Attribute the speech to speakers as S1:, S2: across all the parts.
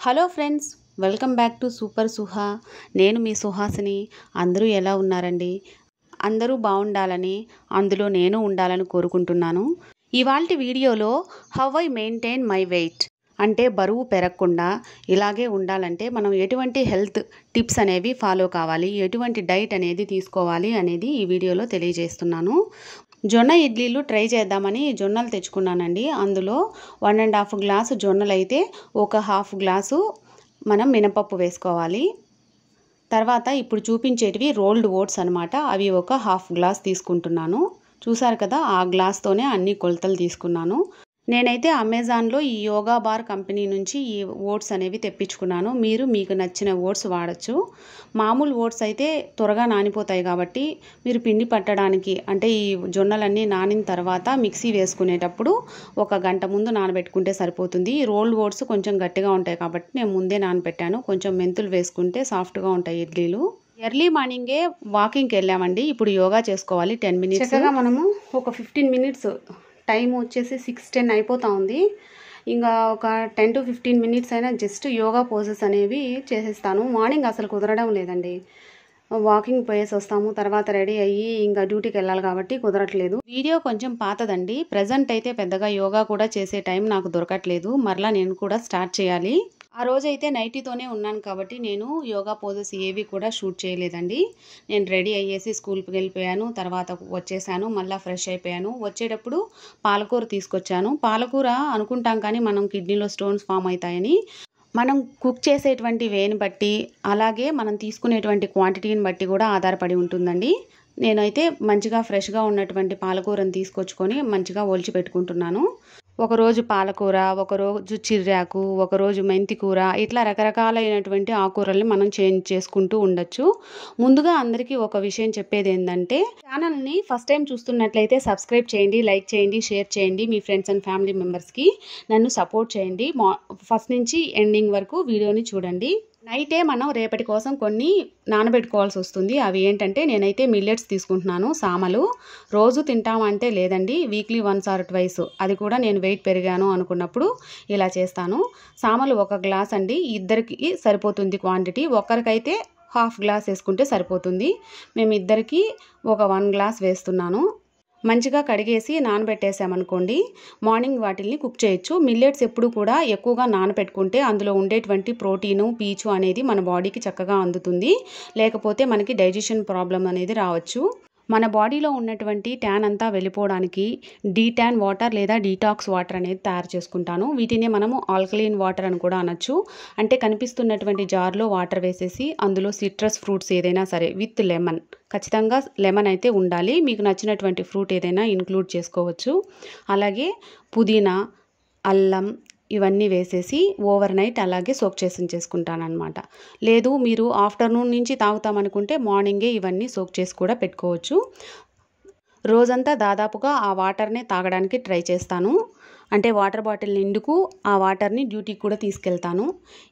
S1: Hello friends, welcome back to super Suha. నేను మీ సుహాసిని. అందరూ ఎలా ఉన్నారండి? అందరూ బాగుండాలని, అందులో నేను ఉండాలని కోరుకుంటున్నాను. ఇవాల్టి వీడియోలో how I maintain my weight అంటే బరువు పెరగకుండా ఇలాగే ఉండాలంటే మనం ఎటువంటి హెల్త్ టిప్స్ అనేవి ఫాలో కావాలి, ఎటువంటి డైట్ అనేది తీసుకోవాలి అనేది ఈ వీడియోలో తెలియజేస్తున్నాను. జొన్న ఇడ్లీలు ట్రై చేద్దామని జొన్నలు తెచ్చుకున్నానండి. అందులో 1.5 గ్లాసు జొన్నలు అయితే ఒక హాఫ్ గ్లాసు మనం మినపప్పు వేసుకోవాలి. తర్వాత ఇప్పుడు చూపించేటివి రోల్డ్ ఓట్స్ అనమాట. అవి ఒక హాఫ్ గ్లాస్ తీసుకుంటున్నాను. చూసారు కదా, ఆ గ్లాస్తోనే అన్ని కొలతలు తీసుకున్నాను. నేనైతే అమెజాన్లో ఈ యోగా బార్ కంపెనీ నుంచి ఈ ఓట్స్ అనేవి తెప్పించుకున్నాను. మీరు మీకు నచ్చిన ఓట్స్ వాడచ్చు. మామూలు ఓట్స్ అయితే త్వరగా నానిపోతాయి కాబట్టి మీరు పిండి పట్టడానికి అంటే ఈ జొన్నలన్నీ నానిన తర్వాత మిక్సీ వేసుకునేటప్పుడు 1 గంట ముందు నానబెట్టుకుంటే సరిపోతుంది. ఈ రోల్డ్ ఓట్స్ కొంచెం గట్టిగా ఉంటాయి కాబట్టి నేను ముందే నానబెట్టాను. కొంచెం మెంతులు వేసుకుంటే సాఫ్ట్గా ఉంటాయి ఇడ్లీలు. ఎర్లీ మార్నింగే వాకింగ్కి వెళ్ళామండి. ఇప్పుడు యోగా చేసుకోవాలి 10 మినిట్స్. చక్కగా మనము ఒక 15 మినిట్స్, టైం వచ్చేసి 6:10 అయిపోతూ ఉంది. ఇంకా ఒక 10 to 15 మినిట్స్ అయినా జస్ట్ యోగా పోజెస్ అనేవి చేసేస్తాను. మార్నింగ్ అసలు కుదరడం లేదండి. వాకింగ్ పోయేసి వస్తాము, తర్వాత రెడీ అయ్యి ఇంకా డ్యూటీకి వెళ్ళాలి కాబట్టి కుదరట్లేదు. వీడియో కొంచెం పాతదండి. ప్రజెంట్ అయితే పెద్దగా యోగా కూడా చేసే టైం నాకు దొరకట్లేదు. మరలా నేను కూడా స్టార్ట్ చేయాలి. ఆ రోజైతే నైటీతోనే ఉన్నాను కాబట్టి నేను యోగా పోజెస్ ఏవి కూడా షూట్ చేయలేదండి. నేను రెడీ అయ్యేసి స్కూల్కి వెళ్ళిపోయాను. తర్వాత వచ్చేసాను, మళ్ళీ ఫ్రెష్ అయిపోయాను. వచ్చేటప్పుడు పాలకూర తీసుకొచ్చాను. పాలకూర అనుకుంటాం కానీ మనం కిడ్నీలో స్టోన్స్ ఫామ్ అవుతాయని మనం కుక్ చేసేటువంటి వేని బట్టి అలాగే మనం తీసుకునేటువంటి క్వాంటిటీని బట్టి కూడా ఆధారపడి ఉంటుందండి. నేనైతే మంచిగా ఫ్రెష్గా ఉన్నటువంటి పాలకూరను తీసుకొచ్చుకొని మంచిగా ఒలిచి పెట్టుకుంటున్నాను. ఒకరోజు పాలకూర, ఒకరోజు చిర్రాకు, ఒకరోజు మెంతి కూర, ఇట్లా రకరకాలైనటువంటి ఆకుకూరల్ని మనం చేంజ్ చేసుకుంటూ ఉండొచ్చు. ముందుగా అందరికీ ఒక విషయం చెప్పేది ఏంటంటే, ఛానల్ని ఫస్ట్ టైం చూస్తున్నట్లయితే సబ్స్క్రైబ్ చేయండి, లైక్ చేయండి, షేర్ చేయండి. మీ ఫ్రెండ్స్ అండ్ ఫ్యామిలీ మెంబర్స్కి నన్ను సపోర్ట్ చేయండి. ఫస్ట్ నుంచి ఎండింగ్ వరకు వీడియోని చూడండి. నైటే మనం రేపటి కోసం కొన్ని నానబెట్టుకోవాల్సి వస్తుంది. అవి ఏంటంటే, నేనైతే మిల్లెట్స్ తీసుకుంటున్నాను. సామలు రోజు తింటామంటే లేదండి, వీక్లీ 1 or 2 అది కూడా నేను వెయిట్ పెరిగాను అనుకున్నప్పుడు ఇలా చేస్తాను. సామలు 1 గ్లాస్ అండి, ఇద్దరికి సరిపోతుంది క్వాంటిటీ. ఒక్కరికైతే హాఫ్ గ్లాస్ వేసుకుంటే సరిపోతుంది. మేము ఇద్దరికి ఒక 1 గ్లాస్ వేస్తున్నాను. మంచిగా కడిగేసి నానబెట్టేసామనుకోండి, మార్నింగ్ వాటిల్ని కుక్ చేయొచ్చు. మిల్లెట్స్ ఎప్పుడు కూడా ఎక్కువగా నానబెట్టుకుంటే అందులో ఉండేటువంటి ప్రోటీను, పీచు అనేది మన బాడీకి చక్కగా అందుతుంది. లేకపోతే మనకి డైజెషన్ ప్రాబ్లం అనేది రావచ్చు. మన బాడీలో ఉన్నటువంటి ట్యాన్ అంతా వెళ్ళిపోవడానికి డీటాన్ వాటర్ లేదా డీటాక్స్ వాటర్ అనేది తయారు చేసుకుంటాను. వీటినే మనము ఆల్కలీన్ వాటర్ అని కూడా అనొచ్చు. అంటే కనిపిస్తున్నటువంటి జార్లో వాటర్ వేసేసి అందులో సిట్రస్ ఫ్రూట్స్ ఏదైనా సరే విత్ లెమన్, ఖచ్చితంగా లెమన్ అయితే ఉండాలి. మీకు నచ్చినటువంటి ఫ్రూట్ ఏదైనా ఇంక్లూడ్ చేసుకోవచ్చు. అలాగే పుదీనా, అల్లం ఇవన్నీ వేసేసి ఓవర్ నైట్ అలాగే సోక్ చేసుకుంటాను అనమాట. లేదు మీరు ఆఫ్టర్నూన్ నుంచి తాగుతామనుకుంటే మార్నింగే ఇవన్నీ సోక్ చేసి కూడా పెట్టుకోవచ్చు. రోజంతా దాదాపుగా ఆ వాటర్నే తాగడానికి ట్రై చేస్తాను. అంటే వాటర్ బాటిల్ నిండుకు ఆ వాటర్ని డ్యూటీకి కూడా తీసుకెళ్తాను.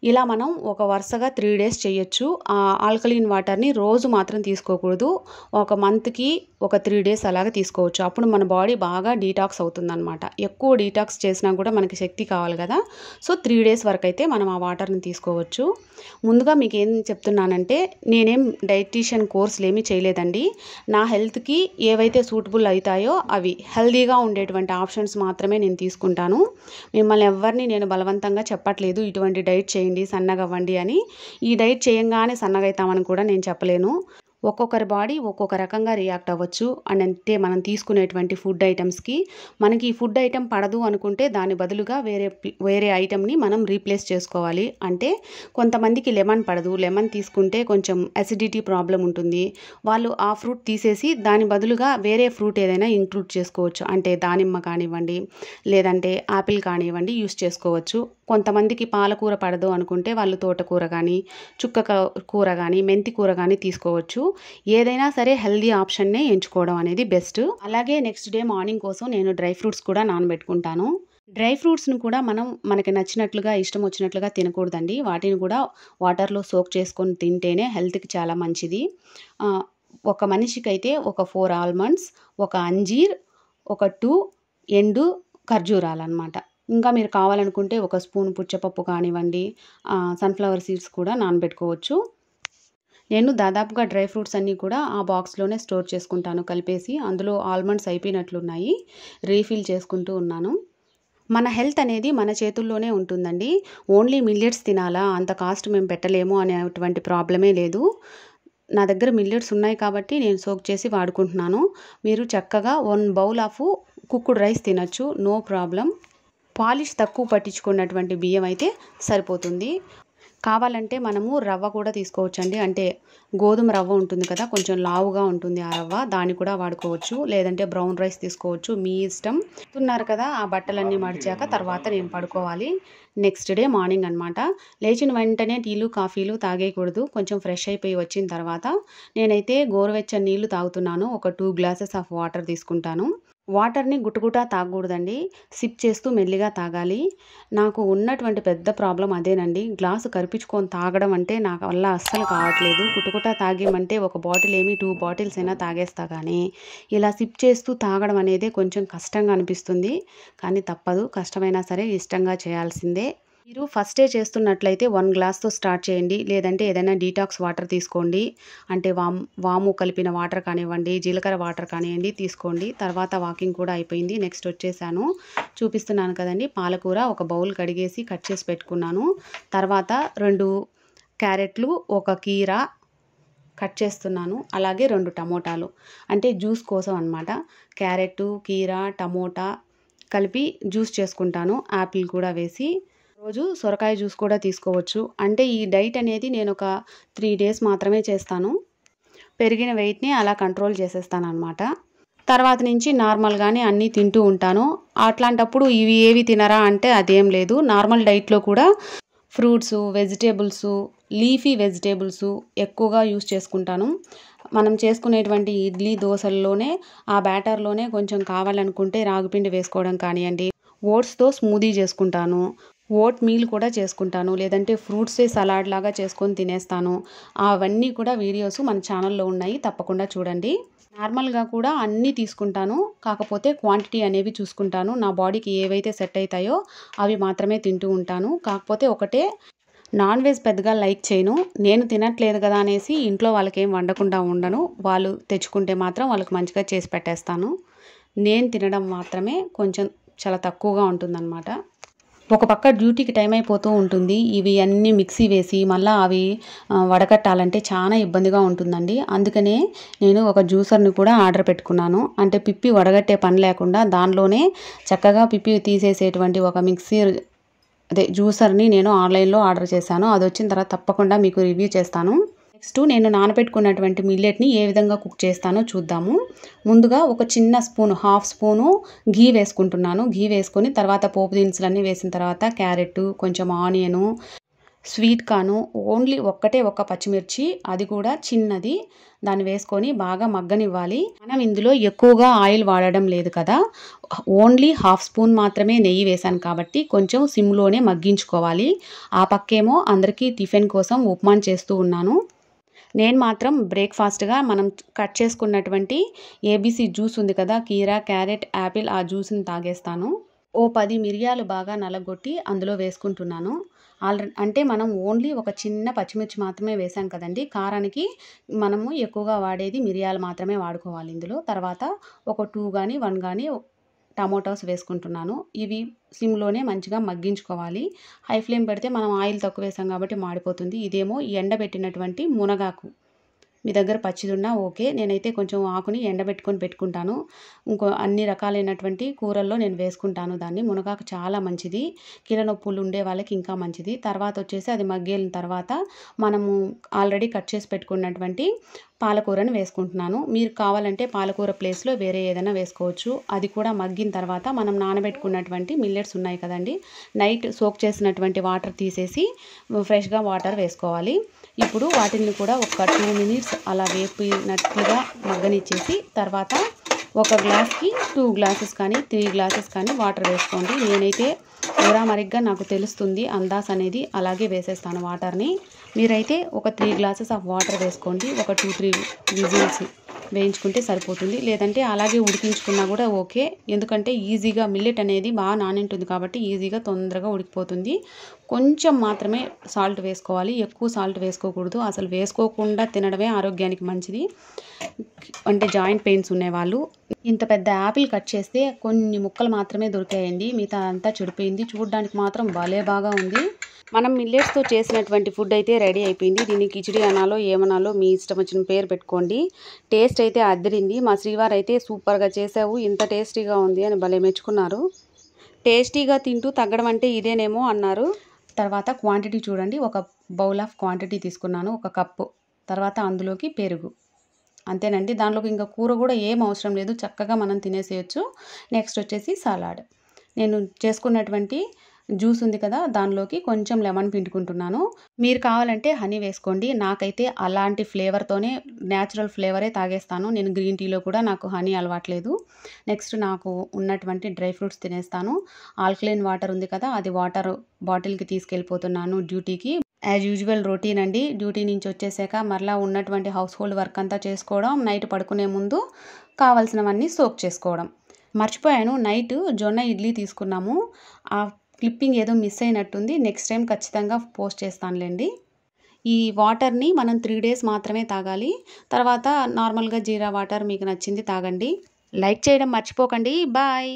S1: ఇలా మనం ఒక వరుసగా 3 days చేయొచ్చు. ఆ ఆల్కలీన్ వాటర్ని రోజు మాత్రం తీసుకోకూడదు. ఒక మంత్కి ఒక 3 days అలాగే తీసుకోవచ్చు. అప్పుడు మన బాడీ బాగా డీటాక్స్ అవుతుందన్నమాట. ఎక్కువ డీటాక్స్ చేసినా కూడా మనకి శక్తి కావాలి కదా. సో 3 days వరకు అయితే మనం ఆ వాటర్ని తీసుకోవచ్చు. ముందుగా మీకు ఏం చెప్తున్నానంటే, నేనేం డైటీషియన్ కోర్సులు ఏమీ చేయలేదండి. నా హెల్త్కి ఏవైతే సూటబుల్ అవుతాయో అవి హెల్తీగా ఉండేటువంటి ఆప్షన్స్ మాత్రమే నేను తీసుకుంటాను. మిమ్మల్ని ఎవరిని నేను బలవంతంగా చెప్పట్లేదు ఇటువంటి డైట్ చేయండి, సన్నగా అవ్వండి అని. ఈ డైట్ చేయంగానే సన్నగా అవుతామని కూడా నేను చెప్పలేను. ఒక్కొక్కరి బాడీ ఒక్కొక్క రకంగా రియాక్ట్ అవ్వచ్చు. అండ్ అంటే మనం తీసుకునేటువంటి ఫుడ్ ఐటమ్స్కి మనకి ఈ ఫుడ్ ఐటమ్ పడదు అనుకుంటే దాని బదులుగా వేరే ఐటమ్ని మనం రీప్లేస్ చేసుకోవాలి. అంటే కొంతమందికి లెమన్ పడదు, లెమన్ తీసుకుంటే కొంచెం అసిడిటీ ప్రాబ్లం ఉంటుంది. వాళ్ళు ఆ ఫ్రూట్ తీసేసి దాని బదులుగా వేరే ఫ్రూట్ ఏదైనా ఇంక్లూడ్ చేసుకోవచ్చు. అంటే దానిమ్మ కానివ్వండి, లేదంటే ఆపిల్ కానివ్వండి యూస్ చేసుకోవచ్చు. కొంతమందికి పాలకూర పడదు అనుకుంటే వాళ్ళు తోటకూర కానీ, చుక్క కూర కానీ, మెంతి కూర కానీ తీసుకోవచ్చు. ఏదైనా సరే హెల్దీ ఆప్షన్నే ఎంచుకోవడం అనేది బెస్ట్. అలాగే నెక్స్ట్ డే మార్నింగ్ కోసం నేను డ్రై ఫ్రూట్స్ కూడా నానబెట్టుకుంటాను. డ్రై ఫ్రూట్స్ను కూడా మనం మనకి నచ్చినట్లుగా ఇష్టం వచ్చినట్లుగా తినకూడదండి. వాటిని కూడా వాటర్లో సోక్ చేసుకొని తింటేనే హెల్త్కి చాలా మంచిది. ఒక మనిషికైతే ఒక 4 ఆల్మండ్స్, ఒక అంజీర్, ఒక 2 ఎండు ఖర్జూరాలు అన్నమాట. ఇంకా మీరు కావాలనుకుంటే ఒక స్పూన్ పుచ్చపప్పు కానివ్వండి, సన్ఫ్లవర్ సీడ్స్ కూడా నానబెట్టుకోవచ్చు. నేను దాదాపుగా డ్రై ఫ్రూట్స్ అన్నీ కూడా ఆ బాక్స్లోనే స్టోర్ చేసుకుంటాను కలిపేసి. అందులో ఆల్మండ్స్ అయిపోయినట్లున్నాయి, రీఫిల్ చేసుకుంటూ ఉన్నాను. మన హెల్త్ అనేది మన చేతుల్లోనే ఉంటుందండి. ఓన్లీ మిల్లెట్స్ తినాలా, అంత కాస్ట్ మేము పెట్టలేము అనేటువంటి ప్రాబ్లమే లేదు. నా దగ్గర మిల్లెట్స్ ఉన్నాయి కాబట్టి నేను సోక్ చేసి వాడుకుంటున్నాను. మీరు చక్కగా 1 బౌల్ ఆఫ్ కుక్డ్ రైస్ తినచ్చు, నో ప్రాబ్లం. పాలిష్ తక్కువ పట్టించుకున్నటువంటి బియ్యం అయితే సరిపోతుంది. కావాలంటే మనము రవ్వ కూడా తీసుకోవచ్చండి. అంటే గోధుమ రవ్వ ఉంటుంది కదా, కొంచెం లావుగా ఉంటుంది ఆ రవ్వ, దాన్ని కూడా వాడుకోవచ్చు. లేదంటే బ్రౌన్ రైస్ తీసుకోవచ్చు, మీ ఇష్టం. తిన్నారు కదా, ఆ బట్టలన్నీ మడిచాక తర్వాత నేను పడుకోవాలి. నెక్స్ట్ డే మార్నింగ్ అనమాట. లేచిన వెంటనే టీలు కాఫీలు తాగేయకూడదు. కొంచెం ఫ్రెష్ అయిపోయి వచ్చిన తర్వాత నేనైతే గోరువెచ్చని నీళ్లు తాగుతున్నాను. ఒక 2 గ్లాసెస్ ఆఫ్ వాటర్ తీసుకుంటాను. వాటర్ని గుటగుటా తాగకూడదండి, సిప్ చేస్తూ మెల్లిగా తాగాలి. నాకు ఉన్నటువంటి పెద్ద ప్రాబ్లం అదేనండి. గ్లాసు కరిపించుకొని తాగడం అంటే నా వల్ల అస్సలు కావట్లేదు. గుటగుటా తాగేమంటే ఒక బాటిల్ 2 బాటిల్స్ అయినా తాగేస్తా, కానీ ఇలా సిప్ చేస్తూ తాగడం అనేది కొంచెం కష్టంగా అనిపిస్తుంది. కానీ తప్పదు, కష్టమైనా సరే ఇష్టంగా చేయాల్సిందే. మీరు ఫస్టే చేస్తున్నట్లయితే 1 గ్లాస్తో స్టార్ట్ చేయండి. లేదంటే ఏదైనా డీటాక్స్ వాటర్ తీసుకోండి. అంటే వాము కలిపిన వాటర్ కానివ్వండి, జీలకర్ర వాటర్ కానివ్వండి తీసుకోండి. తర్వాత వాకింగ్ కూడా అయిపోయింది. నెక్స్ట్ వచ్చేసాను, చూపిస్తున్నాను కదండి, పాలకూర ఒక బౌల్ కడిగేసి కట్ చేసి పెట్టుకున్నాను. తర్వాత 2 క్యారెట్లు, ఒక కీర కట్ చేస్తున్నాను. అలాగే 2 టమోటాలు, అంటే జ్యూస్ కోసం అనమాట. క్యారెట్, కీర, టమోటా కలిపి జ్యూస్ చేసుకుంటాను, యాపిల్ కూడా వేసి. రోజు సొరకాయ జ్యూస్ కూడా తీసుకోవచ్చు. అంటే ఈ డైట్ అనేది నేను ఒక 3 డేస్ మాత్రమే చేస్తాను. పెరిగిన వెయిట్ని అలా కంట్రోల్ చేసేస్తాను అనమాట. తర్వాత నుంచి నార్మల్గానే అన్నీ తింటూ ఉంటాను. అట్లాంటప్పుడు ఇవి ఏవి తినరా అంటే అదేం లేదు. నార్మల్ డైట్లో కూడా ఫ్రూట్స్, వెజిటేబుల్స్, లీఫీ వెజిటేబుల్స్ ఎక్కువగా యూస్ చేసుకుంటాను. మనం చేసుకునేటువంటి ఇడ్లీ దోశల్లోనే ఆ బ్యాటర్లోనే కొంచెం కావాలనుకుంటే రాగిపిండి వేసుకోవడం కానివ్వండి, ఓట్స్తో స్మూదీ చేసుకుంటాను, ఓట్ మీల్ కూడా చేసుకుంటాను. లేదంటే ఫ్రూట్సే సలాడ్ లాగా చేసుకొని తినేస్తాను. అవన్నీ కూడా వీడియోస్ మన ఛానల్లో ఉన్నాయి, తప్పకుండా చూడండి. నార్మల్గా కూడా అన్నీ తీసుకుంటాను, కాకపోతే క్వాంటిటీ అనేవి చూసుకుంటాను. నా బాడీకి ఏవైతే సెట్ అవుతాయో అవి మాత్రమే తింటూ ఉంటాను. కాకపోతే ఒకటే, నాన్ వెజ్ పెద్దగా లైక్ చేయను. నేను తినట్లేదు కదా అనేసి ఇంట్లో వాళ్ళకి ఏం వండకుండా ఉండను. వాళ్ళు తెచ్చుకుంటే మాత్రం వాళ్ళకి మంచిగా చేసి పెట్టేస్తాను. నేను తినడం మాత్రమే కొంచెం చాలా తక్కువగా ఉంటుందన్నమాట. ఒక పక్క డ్యూటీకి టైం అయిపోతూ ఉంటుంది. ఇవి అన్నీ మిక్సీ వేసి మళ్ళీ అవి వడకట్టాలంటే చాలా ఇబ్బందిగా ఉంటుందండి. అందుకనే నేను ఒక జ్యూసర్ని కూడా ఆర్డర్ పెట్టుకున్నాను. అంటే పిప్పి వడగట్టే పని లేకుండా దానిలోనే చక్కగా పిప్పి తీసేసేటువంటి ఒక జ్యూసర్ని నేను ఆన్లైన్లో ఆర్డర్ చేశాను. అది వచ్చిన తర్వాత తప్పకుండా మీకు రివ్యూ చేస్తాను. నెక్స్ట్ నేను నానబెట్టుకున్నటువంటి మిల్లెట్ని ఏ విధంగా కుక్ చేస్తానో చూద్దాము. ముందుగా ఒక చిన్న స్పూన్, 1/2 స్పూను ఘీ వేసుకుంటున్నాను. ఘీ వేసుకొని తర్వాత పోపు దినుసులన్నీ వేసిన తర్వాత క్యారెట్, కొంచెం ఆనియను, స్వీట్ కార్న్, ఓన్లీ ఒక పచ్చిమిర్చి, అది కూడా చిన్నది, దాన్ని వేసుకొని బాగా మగ్గనివ్వాలి. మనం ఇందులో ఎక్కువగా ఆయిల్ వాడడం లేదు కదా, ఓన్లీ 1/2 స్పూన్ మాత్రమే నెయ్యి వేసాను కాబట్టి కొంచెం సిమ్లోనే మగ్గించుకోవాలి. ఆ పక్కేమో అందరికీ టిఫిన్ కోసం ఉప్మాన్ చేస్తూ ఉన్నాను. నేను మాత్రం బ్రేక్ఫాస్ట్గా మనం కట్ చేసుకున్నటువంటి ఏబీసీ జ్యూస్ ఉంది కదా, కీరా, క్యారెట్, యాపిల్, ఆ జ్యూస్ని తాగేస్తాను. ఓ 10 మిరియాలు బాగా నలగొట్టి అందులో వేసుకుంటున్నాను. అంటే మనం ఓన్లీ ఒక చిన్న పచ్చిమిర్చి మాత్రమే వేసాం కదండి, కారానికి మనము ఎక్కువగా వాడేది మిరియాలు మాత్రమే వాడుకోవాలి ఇందులో. తర్వాత ఒక 2 కానీ 1 కానీ టమోటాస్ వేసుకుంటున్నాను. ఇవి సిమ్లోనే మంచిగా మగ్గించుకోవాలి. హై ఫ్లేమ్ పెడితే మనం ఆయిల్ తక్కువ వేసాం కాబట్టి మాడిపోతుంది. ఇదేమో ఎండబెట్టినటువంటి మునగాకు, మీ దగ్గర పచ్చిది ఉన్నా ఓకే. నేనైతే కొంచెం ఆకుని ఎండబెట్టుకొని పెట్టుకుంటాను. అన్ని రకాలైనటువంటి కూరల్లో నేను వేసుకుంటాను దాన్ని. మునగాకు చాలా మంచిది, కీళ్ళ నొప్పులు ఉండే వాళ్ళకి ఇంకా మంచిది. తర్వాత వచ్చేసి అది మగ్గేలిన తర్వాత మనము ఆల్రెడీ కట్ చేసి పెట్టుకున్నటువంటి పాలకూరని వేసుకుంటున్నాను. మీరు కావాలంటే పాలకూర ప్లేస్లో వేరే ఏదైనా వేసుకోవచ్చు. అది కూడా మగ్గిన తర్వాత మనం నానబెట్టుకున్నటువంటి మిల్లెట్స్ ఉన్నాయి కదండి, నైట్ సోక్ చేసినటువంటి వాటర్ తీసేసి ఫ్రెష్గా వాటర్ వేసుకోవాలి. ఇప్పుడు వాటిని కూడా ఒక 2 మినిట్స్ అలా వేపినట్లుగా మగ్గనిచ్చేసి తర్వాత ఒక గ్లాస్కి 2 గ్లాసెస్ కానీ 3 గ్లాసెస్ కానీ వాటర్ వేసుకోండి. నేనైతే ఉరామరిగ్గా నాకు తెలుస్తుంది అందాస్ అనేది, అలాగే వేసేస్తాను వాటర్ని. మీరైతే ఒక 3 గ్లాసెస్ ఆఫ్ వాటర్ వేసుకోండి. ఒక 2-3 విజిల్స్ వేయించుకుంటే సరిపోతుంది. లేదంటే అలాగే ఉడికించుకున్నా కూడా ఓకే. ఎందుకంటే ఈజీగా మిల్లెట్ అనేది బాగా నానింటుంది కాబట్టి ఈజీగా తొందరగా ఉడికిపోతుంది. కొంచెం మాత్రమే సాల్ట్ వేసుకోవాలి, ఎక్కువ సాల్ట్ వేసుకోకూడదు. అసలు వేసుకోకుండా తినడమే ఆరోగ్యానికి మంచిది. అంటే జాయింట్ పెయిన్స్ ఉండేవాళ్ళు. ఇంత పెద్ద యాపిల్ కట్ చేస్తే కొన్ని ముక్కలు మాత్రమే దొరికాయండి, మిగతా అంతా చెడిపోయింది. చూడడానికి మాత్రం భలే బాగా ఉంది. మనం మిల్లెట్స్తో చేసినటువంటి ఫుడ్ అయితే రెడీ అయిపోయింది. దీన్ని కిచిడి అనాలో ఏమనాలో మీ ఇష్టం వచ్చిన పేరు పెట్టుకోండి. టేస్ట్ అయితే అదిరింది. మా శ్రీవారు అయితే సూపర్గా చేసావు, ఇంత టేస్టీగా ఉంది అని భలే మెచ్చుకున్నారు. టేస్టీగా తింటూ తగ్గడం అంటే ఇదేనేమో అన్నారు. తర్వాత క్వాంటిటీ చూడండి, ఒక బౌల్ ఆఫ్ క్వాంటిటీ తీసుకున్నాను, 1 కప్పు. తర్వాత అందులోకి పెరుగు, అంతేనండి. దానిలోకి ఇంకా కూర కూడా ఏం అవసరం లేదు, చక్కగా మనం తినేసేయచ్చు. నెక్స్ట్ వచ్చేసి సలాడ్. నేను చేసుకున్నటువంటి జ్యూస్ ఉంది కదా, దానిలోకి కొంచెం లెమన్ పిండుకుంటున్నాను. మీరు కావాలంటే హనీ వేసుకోండి. నాకైతే అలాంటి ఫ్లేవర్తోనే, న్యాచురల్ ఫ్లేవరే తాగేస్తాను నేను. గ్రీన్ టీలో కూడా నాకు హనీ అలవాట్లేదు. నెక్స్ట్ నాకు ఉన్నటువంటి డ్రై ఫ్రూట్స్ తినేస్తాను. ఆల్కలైన్ వాటర్ ఉంది కదా, అది వాటర్ బాటిల్కి తీసుకెళ్ళిపోతున్నాను డ్యూటీకి. యాజ్ యూజువల్ రొటీన్ అండి. డ్యూటీ నుంచి వచ్చేసాక మరలా ఉన్నటువంటి హౌస్ హోల్డ్ వర్క్ అంతా చేసుకోవడం, నైట్ పడుకునే ముందు కావాల్సినవన్నీ సోక్ చేసుకోవడం. మర్చిపోయాను, నైట్ జొన్న ఇడ్లీ తీసుకున్నాము. ఆ క్లిప్పింగ్ ఏదో మిస్ అయినట్టుంది. నెక్స్ట్ టైం ఖచ్చితంగా పోస్ట్ చేస్తానులేండి. ఈ వాటర్ని మనం 3 డేస్ మాత్రమే తాగాలి. తర్వాత నార్మల్గా జీరా వాటర్ మీకు నచ్చింది తాగండి. లైక్ చేయడం మర్చిపోకండి. బాయ్.